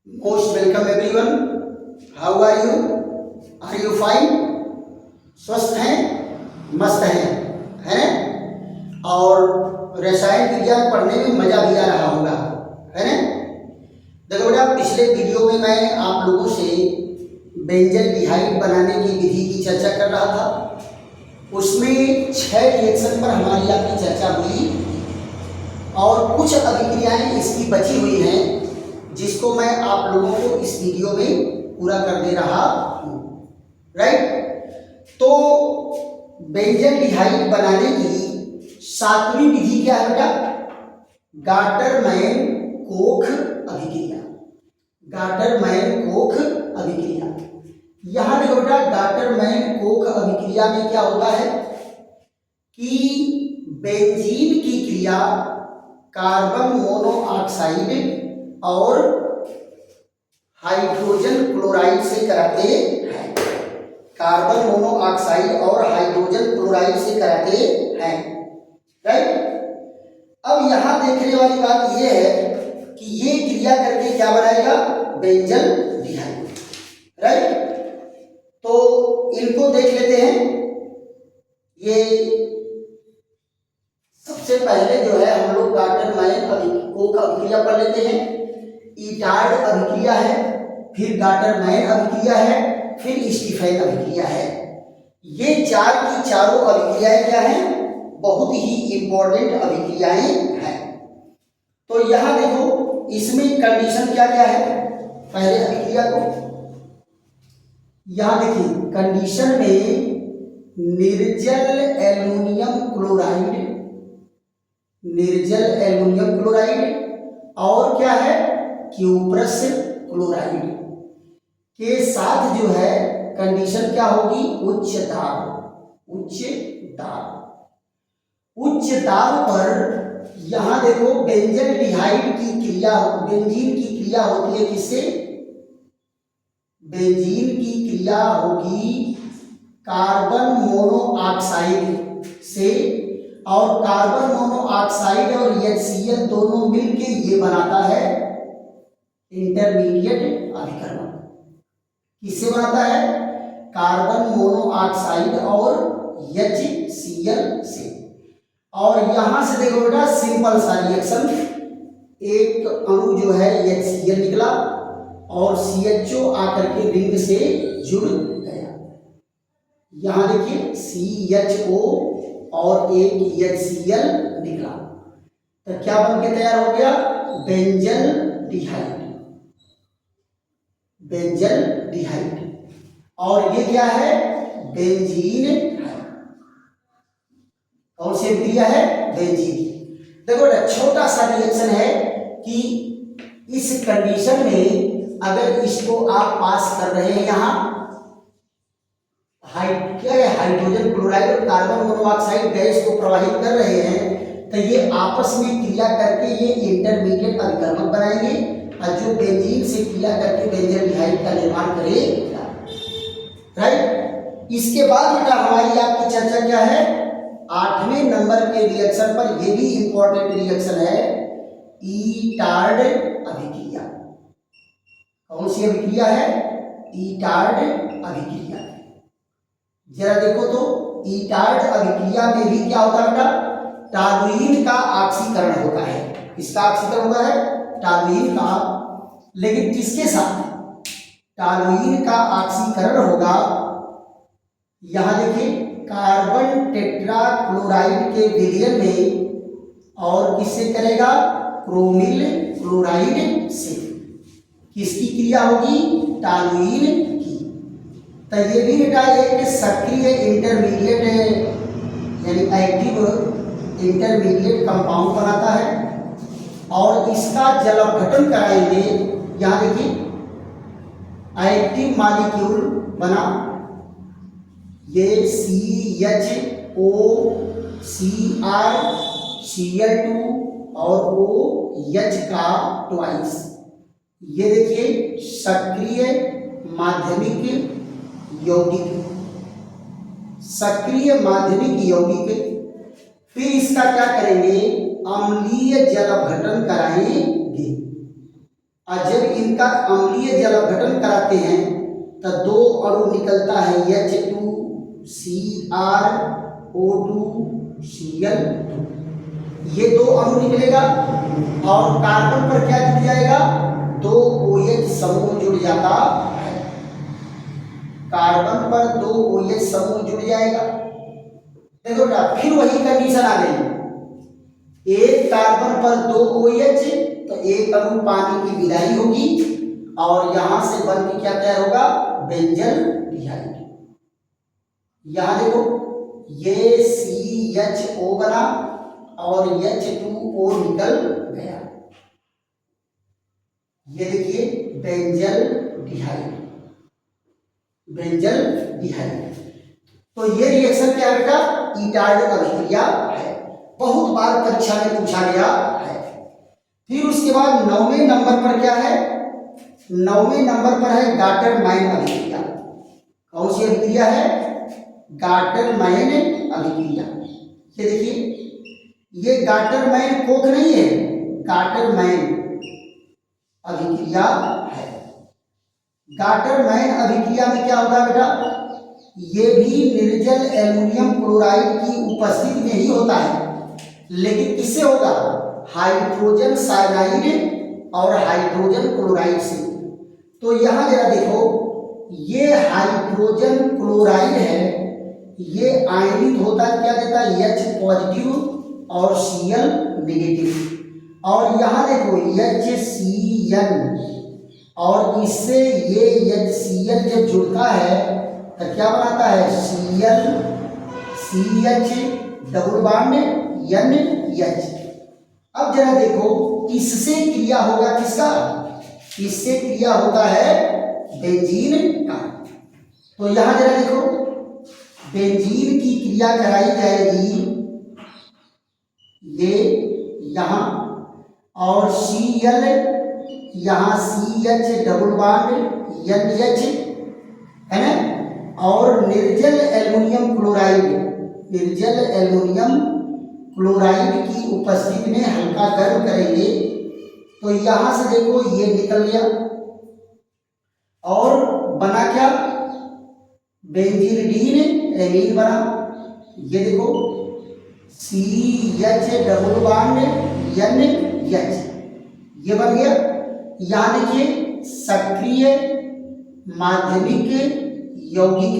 Most welcome everyone. How are you? Are you fine? स्वस्थ हैं, मस्त हैं, है ना? और रसायन विज्ञान पढ़ने में मजा भी आ रहा होगा, है ना? देखो बेटा, पिछले वीडियो में मैं आप लोगों से बेंजल्डिहाइड बनाने की विधि की चर्चा कर रहा था। उसमें 6 रिएक्शन पर हमारी आपकी चर्चा हुई और कुछ अभिक्रियाएं इसकी बची हुई हैं जिसको मैं आप लोगों को इस वीडियो में पूरा कर दे रहा हूँ, राइट? तो बेंजल्डिहाइड बनाने की 7वीं विधि क्या है बेटा? गाटरमैन-कोख अभिक्रिया। गाटरमैन-कोख अभिक्रिया। यहाँ देखो बेटा, गाटरमैन-कोख अभिक्रिया में क्या होता है कि बेंजीन की क्रिया कार्बन मोनोऑक्साइड और हाइड्रोजन क्लोराइड से कराते हैं। कार्बन मोनोऑक्साइड और हाइड्रोजन क्लोराइड से कराते हैं, राइट? अब यहां देखने वाली बात यह है कि ये क्रिया करके क्या बनाएगा? Benzaldehyde, right? तो इनको देख लेते हैं। ये सबसे पहले जो है हम लोग गाटरमैन-कोख अभिक्रिया पढ़ लेते हैं। ईटार्ड अभिक्रिया है, फिर गाटरमैन अभिक्रिया है, फिर स्टीफेन अभिक्रिया है। ये चार की चारों अभिक्रियाएं क्या हैं? बहुत ही इंपॉर्टेंट अभिक्रियाएं हैं। तो यहां देखो, इसमें कंडीशन क्या क्या है? पहले अभिक्रिया को यहां देखिए, कंडीशन में निर्जल एल्युमिनियम क्लोराइड और क्या है? क्यूप्रस क्लोराइड के साथ जो है कंडीशन क्या होगी? उच्च दाब पर यहां देखो बेंजल्डिहाइड की क्रिया, बेंजीन की क्रिया होती है किससे? बेंजीन की क्रिया होगी कार्बन मोनोऑक्साइड से, और कार्बन मोनोऑक्साइड और HCl दोनों मिलके ये बनाता है इंटरमीडिएट अभिकर्मक। किससे बनाता है? कार्बन मोनोऑक्साइड और HCl से। और यहां से देखो बेटा, सिंपल सा रिएक्शन, एक अणु जो है HCl निकला और CHO आकर के रिंग से जुड़ गया। यहां देखिए CHO और एक HCl निकला, तो क्या बन के तैयार हो गया? बेंजल्डिहाइड। और ये क्या है? बेंजीन है। कौन सी अभिक्रिया है? बेंजीन। देखो बेटा, छोटा सा रिएक्शन है कि इस कंडीशन में अगर इसको आप पास कर रहे हैं, यहां क्या है? हाइड्रोजन क्लोराइड और कार्बन मोनोऑक्साइड गैस को प्रवाहित कर रहे हैं, तो ये आपस में क्रिया करके ये इंटरमीडिएट अभिकर्मक बनाएंगे और जो बेंजीन से क्रिया करके बेंजल्डिहाइड का निर्माण करेगा, राइट? इसके बाद बेटा हमारी आपकी चर्चा क्या है? 8वें नंबर के रिएक्शन पर, यह भी इंपॉर्टेंट रिएक्शन है, ईटार्ड अभिक्रिया। कौन सी अभिक्रिया है? ईटार्ड अभिक्रिया। जरा देखो तो, ईटार्ड अभिक्रिया में भी क्या होता है बेटा? टॉलुइन का ऑक्सीकरण होता है। किसका ऑक्सीकरण होता है? टॉलुइन का। लेकिन किसके साथ? टॉलुइन का ऑक्सीकरण होगा, यहां देखिए, कार्बन टेट्रा क्लोराइड के विलयन में, और किससे करेगा? क्रोमिल क्लोराइड से। किसकी क्रिया होगी? टॉलुइन की। तो ये भी बेटा एक सक्रिय इंटरमीडिएट यानी एक्टिव इंटरमीडिएट कंपाउंड बनाता है और इसका जल अपघटन कराएंगे। यहां देखिए, एक्टिव मॉलिक्यूल बना, ये CHO, Cr, Cl2 और OH का ट्वाइस। ये देखिए सक्रिय माध्यमिक यौगिक। फिर इसका क्या करेंगे? अम्लीय जल अपघटन कराएंगे। और जब इनका अम्लीय जल अपघटन कराते हैं तो दो अणु निकलता है H2Cr O2Cl, ये दो अणु निकलेगा और कार्बन पर क्या जुड़ जाएगा, दो OH समूह जुड़ जाता है। कार्बन पर दो OH समूह जुड़ जाएगा। देखो बेटा फिर वही कंडीशन आ गई, एक कार्बन पर दो OH तो एक अणु पानी की विदाई होगी और यहां से बन के क्या तैयार होगा, बेंजल डिहाइड। यहां देखो ये CHO बना और H2O निकल गया, ये देखिए बेंजल डिहाइड, बेंजल डिहाइड। तो ये रिएक्शन क्या है बेटा, ईटार्ड अभिक्रिया है, बहुत बार परीक्षा में पूछा गया है। फिर उसके बाद 9वें नंबर पर क्या है, 9वें नंबर पर है गाटर-माइन अभिक्रिया। कौन सी अभिक्रिया है, गाटर-माइन अभिक्रिया। ये देखिए ये गाटर-माइन कोक नहीं है, गाटर-माइन अभिक्रिया है। गाटर-माइन अभिक्रिया में क्या होता है बेटा, ये भी निर्जल एल्युमिनियम क्लोराइड की उपस्थिति में ही होता है, लेकिन किससे होगा, हाइड्रोजन साइनाइड और हाइड्रोजन क्लोराइड से। तो यहां जरा देखो ये हाइड्रोजन क्लोराइड है, ये आयनित होता क्या देता है, H पॉजिटिव और Cl नेगेटिव। और यहां देखो HCl और इससे ये HCl जब जुड़ता है तो क्या बनाता है, ClCH डबल बॉन्ड NH। अब जरा देखो इससे क्रिया होगा किसका, इससे क्रिया होता है बेंजीन का। तो यहां जरा देखो बेंजीन की क्रिया कराई जाएगी ये यहां, और Cl यहां CH डबल बॉन्ड NH है ना, और निर्जल एल्युमिनियम क्लोराइड, निर्जल एल्युमिनियम क्लोराइड की उपस्थिति में हल्का गर्म करेंगे तो यहां से देखो ये निकल गया और बना क्या, बेंजीन एमीन बना। ये देखो CH डबल बॉन्ड NH ये बन गया। यहां देखिए सक्रिय माध्यमिक यौगिक,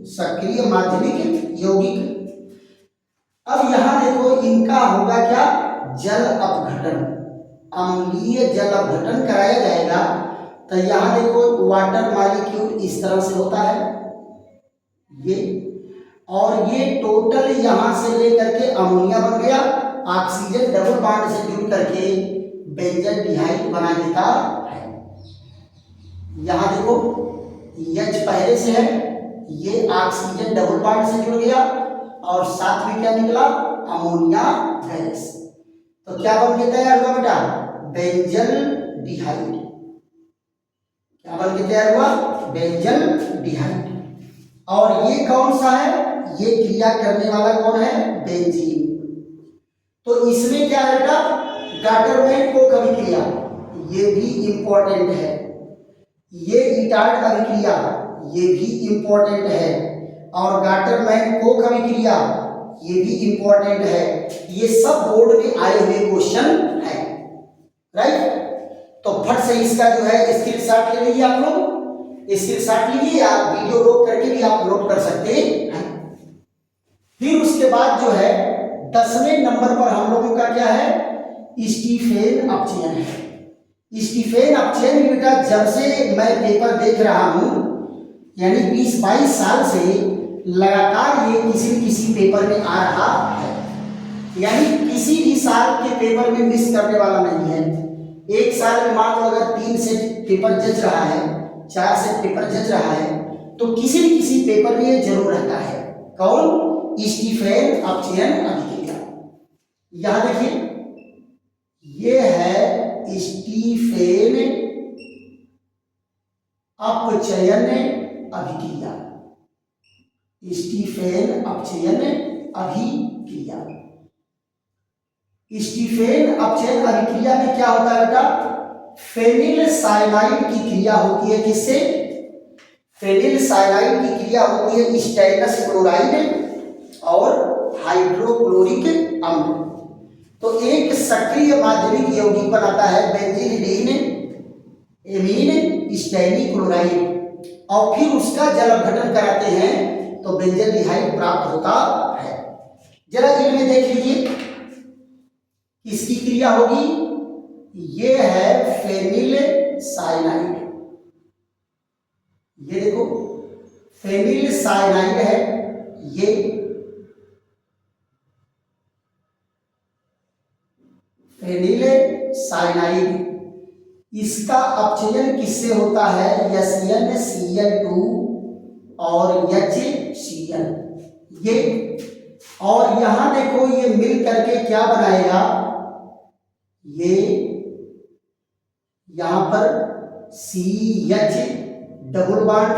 सक्रिय माध्यमिक यौगिक। अब यहां देखो इनका होगा क्या, जल अपघटन, अम्लीय जल अपघटन कराया जाएगा। तो यहां देखो वाटर मॉलिक्यूल इस तरह से होता है ये, और ये टोटल यहां से लेकर के अमोनिया बन गया, ऑक्सीजन डबल बॉन्ड से जुड़ करके बेंजल डिहाइड बना देता है। यहां देखो H पहले से है, ये ऑक्सीजन डबल बॉन्ड से जुड़ गया और साथ में क्या निकला, अमोनिया गैस। तो क्या बन के तैयार हुआ बेटा, बेंजल डिहाइड। क्या बन के तैयार हुआ, बेंजल डिहाइड। और ये कौन सा है, ये क्रिया करने वाला कौन है, बेंजीन। तो इसमें क्या है बेटा, गाटर-माइन कोक अभिक्रिया, ये भी इंपॉर्टेंट है। ये ईटार्ड अभिक्रिया, ये भी इंपॉर्टेंट है। और गाटर-माइन कोक अभिक्रिया, ये भी इंपॉर्टेंट है। ये सब बोर्ड में आए हुए क्वेश्चन है, राइट। तो फट से इसका जो है स्क्रीनशॉट ले लीजिए, आप लोग स्क्रीनशॉट लीजिए, आप वीडियो रोक करके भी आप लोड कर सकते हैं। फिर उसके बाद जो है 10वें नंबर पर हम लोगों का क्या है, स्टीफेन अपचयन है। स्टीफेन अपचयन बेटा जब से मैं पेपर देख रहा हूं, यानी 20-22 साल से लगातार ये किसी न किसी पेपर में आ रहा है, यानी किसी भी साल के पेपर में मिस करने वाला नहीं है। एक साल में मान लो अगर 3 सेट पेपर जज रहा है, 4 सेट पेपर जज रहा है, तो किसी न किसी पेपर में ये जरूर रहता है। कौन, स्टीफेन अपचयन अभिक्रिया। यहां देखिए ये है स्टीफेन अपचयन अभिक्रिया, स्टीफेन अपचयन अभिक्रिया। स्टीफेन अपचयन अभिक्रिया में क्या होता है बेटा, फेनिल साइनाइड की क्रिया होती है किससे? फेनिल साइनाइड की क्रिया होती है स्टेनस क्लोराइड और हाइड्रोक्लोरिक अम्ल। तो एक सक्रिय माध्यमिक यौगिक बनाता है बेंजीन एमीन स्टैनी क्लोराइड और फिर उसका जल अपघटन कराते हैं तो बेंजल्डिहाइड प्राप्त होता है। जरा इनमें देख लीजिए किसकी क्रिया होगी। ये है फेनिल साइनाइड, ये देखो फेनिल साइनाइड है, ये फेनिल साइनाइड, इसका अपचयन किससे होता है? SnCl2 और HCl, ये और यहां देखो ये मिल करके क्या बनाएगा, ये यहां पर CH double bond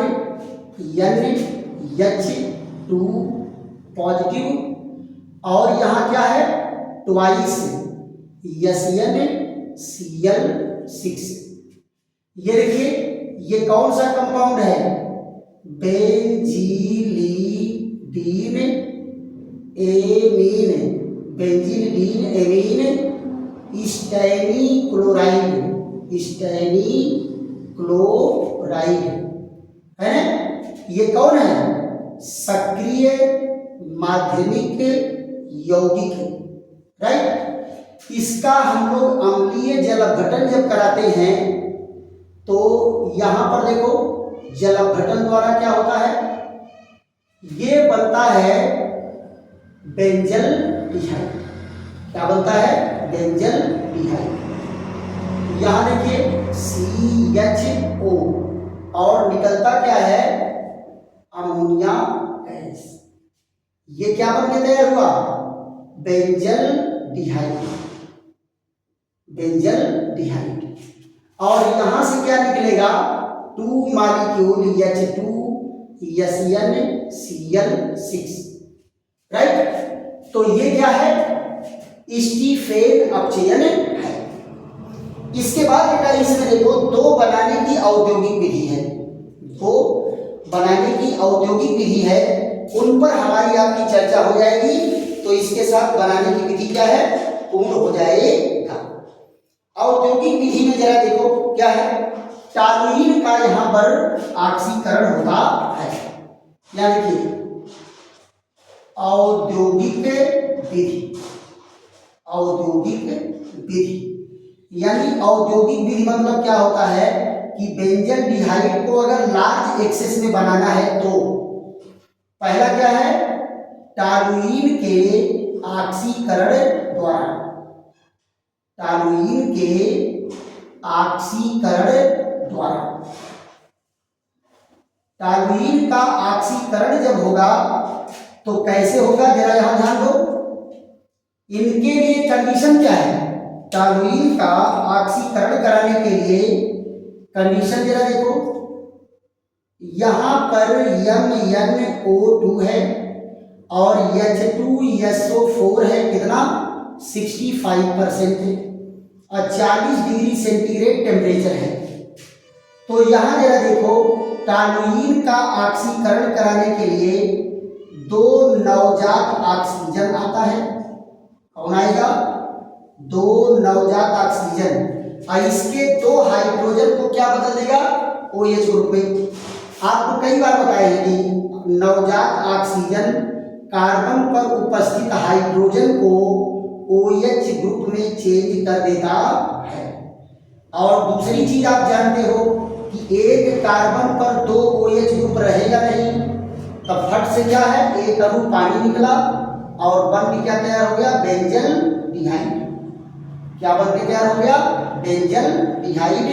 NH2 positive और यहां क्या है ट्वाइस SnCl6। ये देखिए ये कौन सा कंपाउंड है? Benzylidene amine, benzylidene amine stannous chloride, stannous chloride है। ये कौन है? सक्रिय माध्यमिक यौगिक, राइट। इसका हम लोग अम्लीय जल अपघटन जब कराते हैं तो यहां पर देखो जल अपघटन द्वारा क्या होता है, ये बनता है बेंजल्डिहाइड। क्या बनता है? बेंजल्डिहाइड। यहां देखिए CHO और निकलता क्या है? Ammonia gas. ये क्या बन के तैयार हुआ? Benzaldehyde, benzaldehyde. और यहां से क्या निकलेगा? 2 मॉलिक्यूल H2SnCl6, राइट। तो ये क्या है? स्टीफेन अपचयन है। इसके बाद बेटा इसमें देखो दो बनाने की औद्योगिक विधि है, दो बनाने की औद्योगिक विधि है, उन पर हमारी आपकी चर्चा हो जाएगी। तो इसके साथ बनाने की विधि क्या है? पूर्ण हो जाएगा। औद्योगिक विधि में जरा देखो क्या है, टॉलुइन का यहां पर ऑक्सीकरण होता है। यानी कि औद्योगिक विधि, औद्योगिक विधि यानी औद्योगिक विधि मतलब क्या होता है कि बेंजल्डिहाइड को अगर लार्ज एक्सेस में बनाना है तो पहला क्या है? टॉलुइन के ऑक्सीकरण द्वारा, टॉलुइन के ऑक्सीकरण द्वारा, टॉलुइन का ऑक्सीकरण जब होगा तो कैसे होगा जरा यहां ध्यान दो। इनके लिए कंडीशन क्या है? टॉलुइन का ऑक्सीकरण कराने के लिए कंडीशन जरा देखो, यहां पर MnO2 है और H2SO4 है, कितना? 65% और 40 डिग्री सेंटीग्रेड टेम्परेचर है। तो यहां जरा देखो टॉलुइन का ऑक्सीकरण कराने के लिए दो नवजात ऑक्सीजन आता है। कौन आएगा? दो नवजात ऑक्सीजन और इसके दो हाइड्रोजन को क्या बदल देगा? OH ग्रुप में। आपको कई बार बताया है कि नवजात ऑक्सीजन कार्बन पर उपस्थित हाइड्रोजन को OH ग्रुप में चेंज कर देता है। और दूसरी चीज आप जानते हो कि एक कार्बन पर दो OH ग्रुप रहेगा नहीं, तब फट से क्या है? एक अणु पानी निकला और बन के क्या तैयार हो गया? बेंजल्डिहाइड। क्या बन के तैयार हो गया? बेंजल्डिहाइड।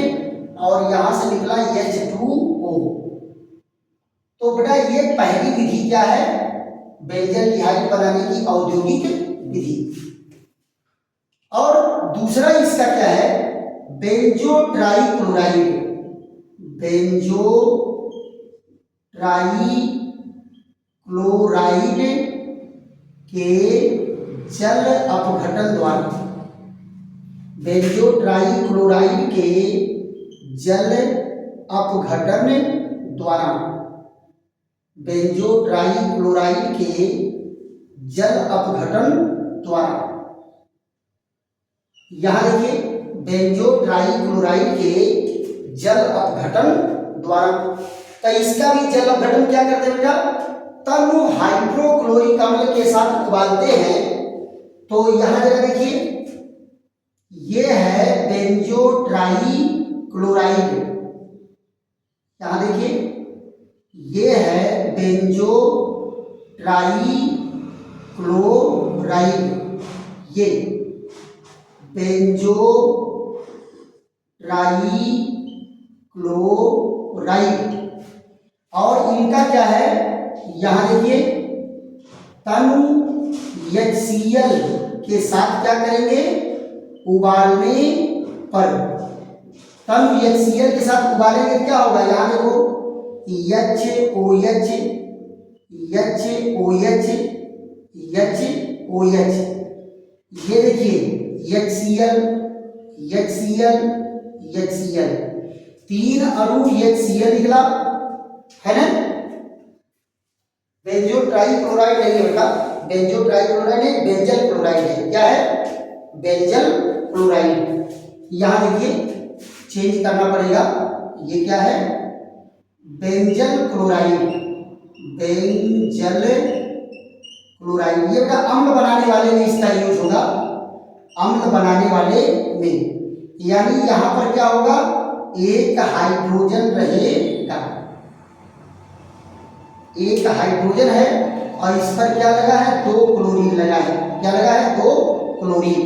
और यहां से निकला H2O। तो बेटा ये पहली विधि क्या है? बेंजल्डिहाइड बनाने की औद्योगिक विधि। और दूसरा इसका क्या है? बेंजो ट्राइक्लोराइड, बेंजो ट्राइक्लोराइड के जल अपघटन द्वारा, बेंजोट्राइक्लोराइड के जल अपघटन द्वारा, बेंजोट्राइक्लोराइड के जल अपघटन द्वारा, यहां देखिए बेंजोट्राइक्लोराइड के जल अपघटन द्वारा, तो इसका भी जल अपघटन क्या करते हैं बेटा, तब वो हाइड्रोक्लोरिक अम्ल के साथ उबालते हैं। तो यहां जरा देखिए ये है बेंजोट्राइक्लोराइड, यहां देखिए ये है बेंजोट्राइक्लोराइड, ये बेंजोट्राइक्लोराइड, और इनका क्या है, यहां देखिए तनु HCl के साथ क्या करेंगे, उबालने पर, तनु HCl के साथ उबालेंगे क्या होगा, यहां देखो HOH ये देखिए HCl, तीन अणु HCl निकला है ना। बेंजोट्राइक्लोराइड नहीं है बेटा, बेंजोट्राइक्लोराइड है, बेंजल क्लोराइड है, क्या है, बेंजल क्लोराइड। यहां देखिए चेंज करना पड़ेगा, ये क्या है, बेंजल क्लोराइड, बेंजल क्लोराइड, ये बेटा अम्ल बनाने वाले में इसका यूज होगा, अम्ल बनाने वाले में, यानी यहां पर क्या होगा, एक हाइड्रोजन रहेगा, एक हाइड्रोजन है और इस पर क्या लगा है, 2 क्लोरीन लगा है, क्या लगा है, 2 क्लोरीन।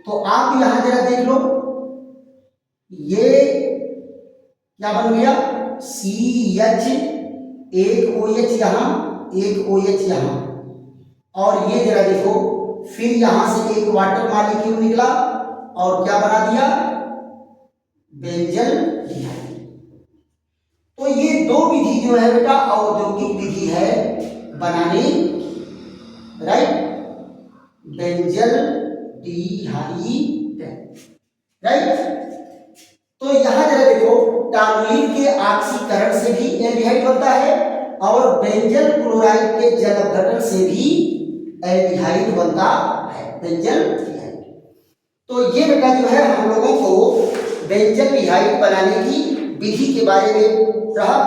तो आप यहां जरा देख लो, ये क्या बन गया, CH, एक OH यहां, एक OH यहां, और ये जरा देखो फिर यहां से एक वाटर मॉलिक्यूल निकला और क्या बना दिया, बेंजल डिहाइड। तो ये दो विधि जो है बेटा औद्योगिक विधि है बनाने, राइट, बेंजल डिहाइड, राइट। तो यहां जरा देखो टॉलुइन के ऑक्सीकरण से भी एल्डिहाइड बनता है और बेंजल क्लोराइड के जल अपघटन से भी एल्डिहाइड बनता है, बेंजल डिहाइड। तो ये बेटा जो है हम लोगों को बेंजल डिहाइड बनाने की विधि के बारे में रहा।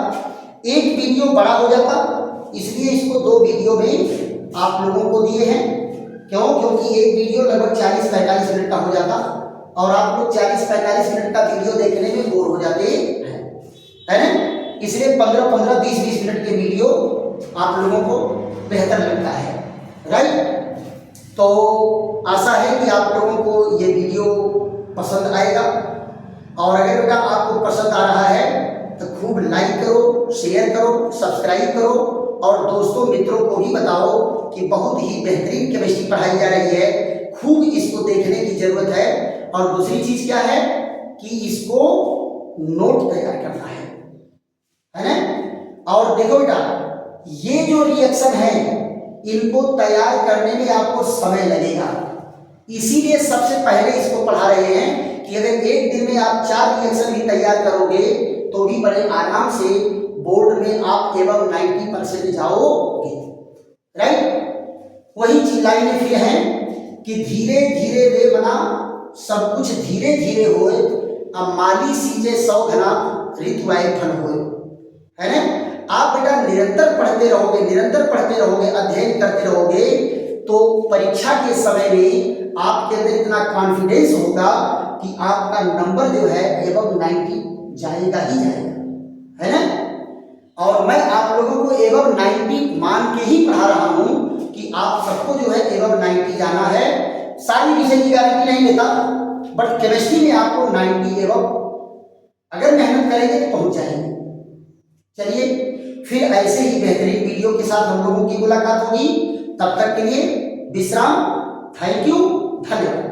एक वीडियो बड़ा हो जाता, इसलिए इसको 2 वीडियो में आप लोगों को दिए हैं। क्यों, क्योंकि एक वीडियो लगभग 40-45 मिनट का हो जाता और आप लोग 40-45 मिनट का वीडियो देखने में बोर हो जाते हैं, है ना। इसलिए 15-15, 20-20 मिनट के वीडियो आप लोगों को बेहतर लगता है, राइट। तो आशा है कि आप लोगों को ये वीडियो पसंद आएगा, और अगर बेटा आपको पसंद आ रहा है तो खूब लाइक करो, शेयर करो, सब्सक्राइब करो, और दोस्तों मित्रों को भी बताओ कि बहुत ही बेहतरीन केमिस्ट्री पढ़ाई जा रही है, खूब इसको देखने की जरूरत है। और दूसरी चीज क्या है कि इसको नोट तैयार करना है ना। और देखो बेटा ये जो रिएक्शन है इनको तैयार करने में आपको समय लगेगा, इसीलिए सबसे पहले इसको पढ़ा रहे हैं कि अगर एक दिन में आप 4 रिएक्शन भी तैयार करोगे तो भी बड़े आराम से बोर्ड में आप एवं 90% जाओगे, राइट। वही लाइनें फिर हैं कि धीरे धीरे रे बना सब कुछ धीरे धीरे होए, अब माली सींचे 100 घना ऋतु आए फल होए, है ना। आप बेटा निरंतर पढ़ते रहोगे, निरंतर पढ़ते रहोगे, अध्ययन करते रहोगे, तो परीक्षा के समय में आपके अंदर इतना कॉन्फिडेंस होगा कि आपका नंबर जो है एवं 90 जाएगा ही जाएगा, है ना। और मैं आप लोगों को एवं 90 मान के ही पढ़ा रहा हूं कि आप सबको जो है एवं 90 जाना है। सारी विषय की गारंटी नहीं लेता, बट केमिस्ट्री में आपको 90 एवं अगर मेहनत करेंगे तो पहुंच जाएंगे। चलिए फिर ऐसे ही बेहतरीन वीडियो के साथ हम लोगों की मुलाकात होगी, तब तक के लिए विश्राम। थैंक यू, धन्यवाद।